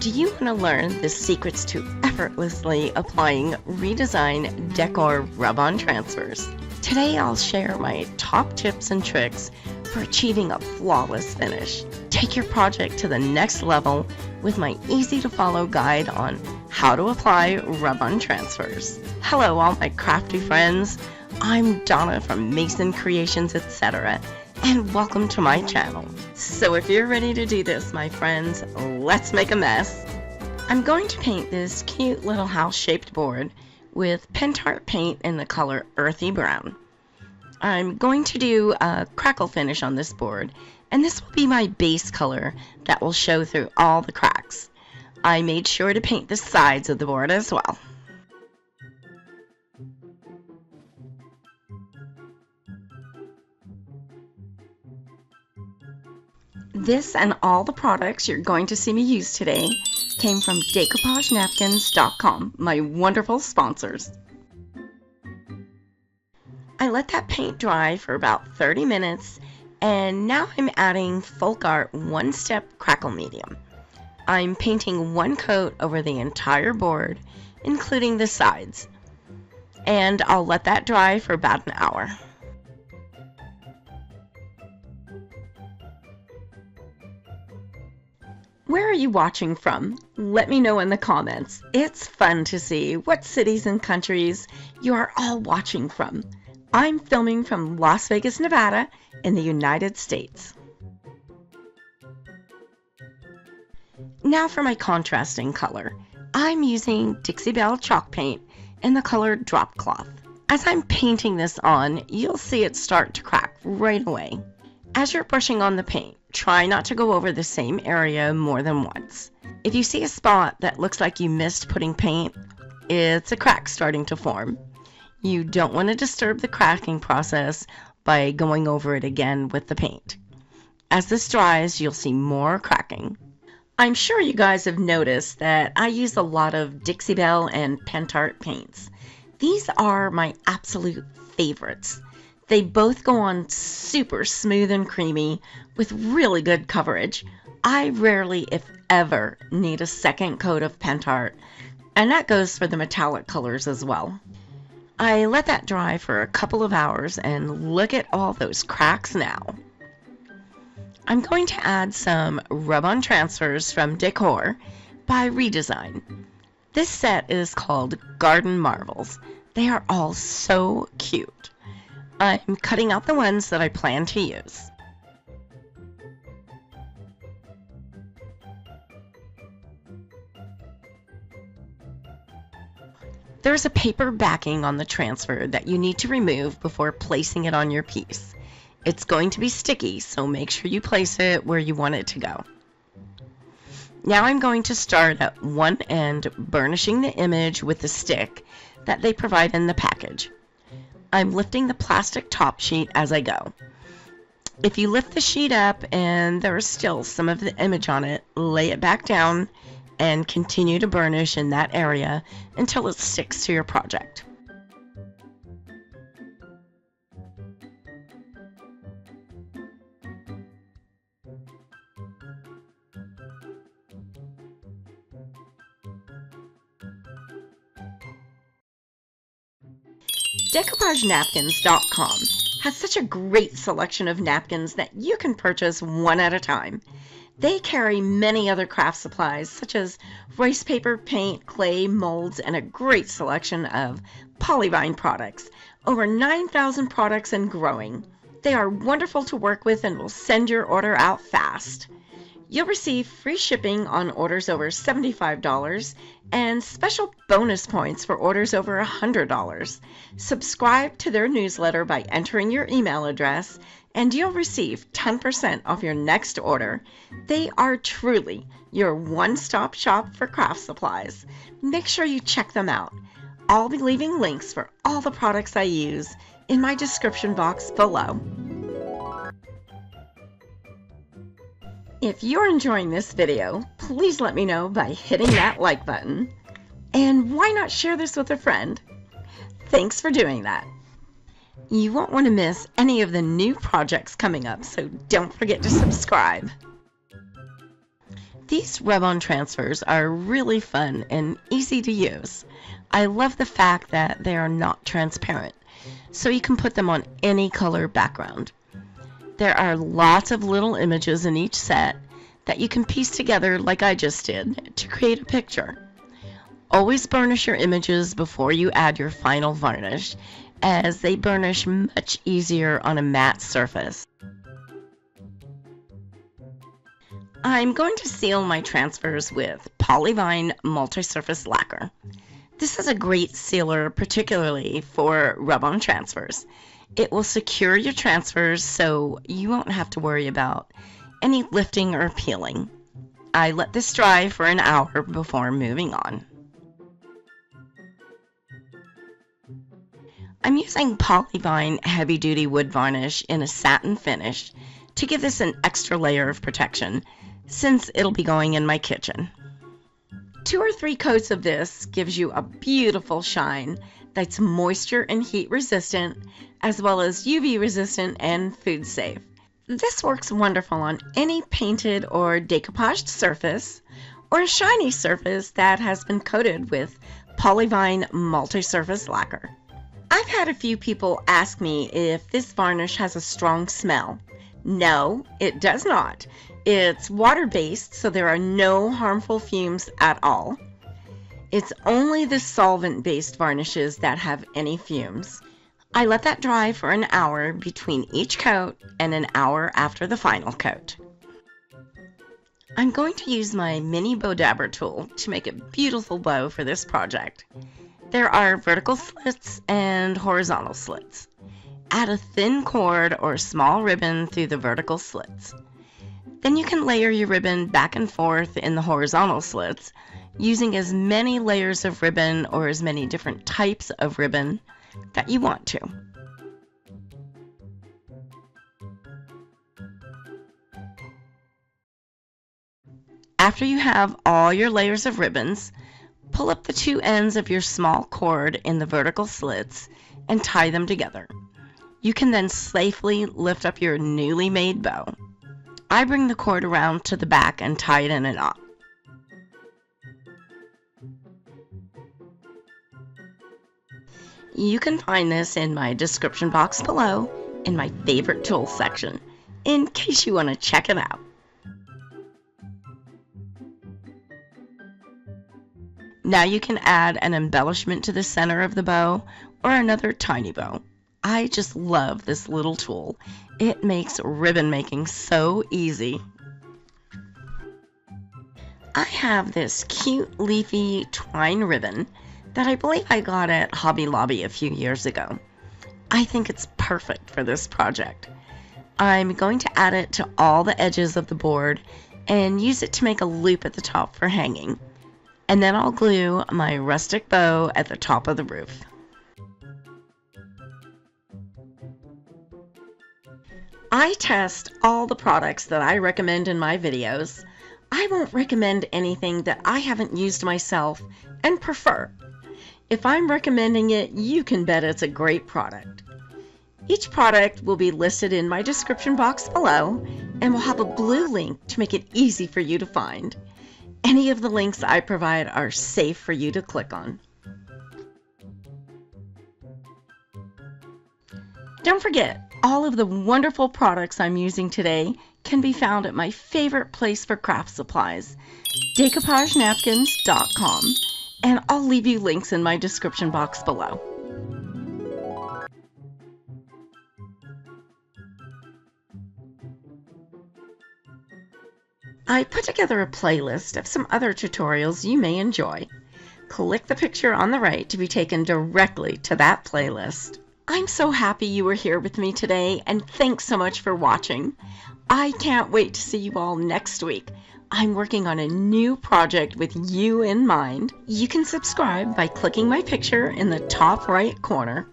Do you want to learn the secrets to effortlessly applying Redesign Decor rub-on transfers? Today I'll share my top tips and tricks for achieving a flawless finish. Take your project to the next level with my easy-to-follow guide on how to apply rub-on transfers. Hello all my crafty friends, I'm Donna from Mason Creations, etc., and welcome to my channel. So if you're ready to do this, my friends, let's make a mess. I'm going to paint this cute little house-shaped board with Pentart paint in the color Earthy Brown. I'm going to do a Crackle finish on this board, and this will be my base color that will show through all the cracks. I made sure to paint the sides of the board as well. This and all the products you're going to see me use today came from DecorageNapkins.com, my wonderful sponsors. I let that paint dry for about 30 minutes, and now I'm adding Folk Art One Step Crackle Medium. I'm painting one coat over the entire board, including the sides, and I'll let that dry for about an hour. Where are you watching from? Let me know in the comments. It's fun to see what cities and countries you are all watching from. I'm filming from Las Vegas, Nevada in the United States. Now for my contrasting color. I'm using Dixie Belle chalk paint in the color Drop Cloth. As I'm painting this on, you'll see it start to crack right away. As you're brushing on the paint, try not to go over the same area more than once. If you see a spot that looks like you missed putting paint, it's a crack starting to form. You don't want to disturb the cracking process by going over it again with the paint. As this dries, you'll see more cracking. I'm sure you guys have noticed that I use a lot of Dixie Belle and Pentart paints. These are my absolute favorites. They both go on super smooth and creamy with really good coverage. I rarely, if ever, need a second coat of Pentart, and that goes for the metallic colors as well. I let that dry for a couple of hours, and look at all those cracks now. I'm going to add some rub-on transfers from Decor by Redesign. This set is called Garden Marvels. They are all so cute. I'm cutting out the ones that I plan to use. There's a paper backing on the transfer that you need to remove before placing it on your piece. It's going to be sticky, so make sure you place it where you want it to go. Now I'm going to start at one end burnishing the image with the stick that they provide in the package. I'm lifting the plastic top sheet as I go. If you lift the sheet up and there is still some of the image on it, lay it back down and continue to burnish in that area until it sticks to your project. DecorageNapkins.com has such a great selection of napkins that you can purchase one at a time. They carry many other craft supplies such as rice paper, paint, clay, molds, and a great selection of polyvine products. Over 9,000 products and growing. They are wonderful to work with and will send your order out fast. You'll receive free shipping on orders over $75 and special bonus points for orders over $100. Subscribe to their newsletter by entering your email address and you'll receive 10% off your next order. They are truly your one-stop shop for craft supplies. Make sure you check them out. I'll be leaving links for all the products I use in my description box below. If you're enjoying this video, please let me know by hitting that like button. And why not share this with a friend? Thanks for doing that. You won't want to miss any of the new projects coming up, so don't forget to subscribe. These rub-on transfers are really fun and easy to use. I love the fact that they are not transparent, so you can put them on any color background. There are lots of little images in each set that you can piece together like I just did to create a picture. Always burnish your images before you add your final varnish, as they burnish much easier on a matte surface. I'm going to seal my transfers with Polyvine multi-surface lacquer. This is a great sealer, particularly for rub-on transfers. It will secure your transfers so you won't have to worry about any lifting or peeling. I let this dry for an hour before moving on. I'm using Polyvine Heavy Duty Wood Varnish in a satin finish to give this an extra layer of protection, since it'll be going in my kitchen. 2 or 3 coats of this gives you a beautiful shine that's moisture and heat resistant, as well as UV resistant and food safe. This works wonderful on any painted or decoupaged surface, or a shiny surface that has been coated with Polyvine multi-surface lacquer. I've had a few people ask me if this varnish has a strong smell. No, it does not. It's water-based, so there are no harmful fumes at all. It's only the solvent-based varnishes that have any fumes. I let that dry for an hour between each coat and an hour after the final coat. I'm going to use my mini bow dabber tool to make a beautiful bow for this project. There are vertical slits and horizontal slits. Add a thin cord or small ribbon through the vertical slits. Then you can layer your ribbon back and forth in the horizontal slits, using as many layers of ribbon or as many different types of ribbon that you want to. After you have all your layers of ribbons, pull up the 2 ends of your small cord in the vertical slits and tie them together. You can then safely lift up your newly made bow. I bring the cord around to the back and tie it in a knot. You can find this in my description box below in my favorite tools section, in case you want to check it out. Now you can add an embellishment to the center of the bow or another tiny bow. I just love this little tool. It makes ribbon making so easy. I have this cute leafy twine ribbon that I believe I got at Hobby Lobby a few years ago. I think it's perfect for this project. I'm going to add it to all the edges of the board and use it to make a loop at the top for hanging. And then I'll glue my rustic bow at the top of the roof. I test all the products that I recommend in my videos. I won't recommend anything that I haven't used myself and prefer. If I'm recommending it, you can bet it's a great product. Each product will be listed in my description box below and will have a blue link to make it easy for you to find. Any of the links I provide are safe for you to click on. Don't forget, all of the wonderful products I'm using today can be found at my favorite place for craft supplies, decoupagenapkins.com, and I'll leave you links in my description box below. I put together a playlist of some other tutorials you may enjoy. Click the picture on the right to be taken directly to that playlist. I'm so happy you were here with me today, and thanks so much for watching. I can't wait to see you all next week. I'm working on a new project with you in mind. You can subscribe by clicking my picture in the top right corner.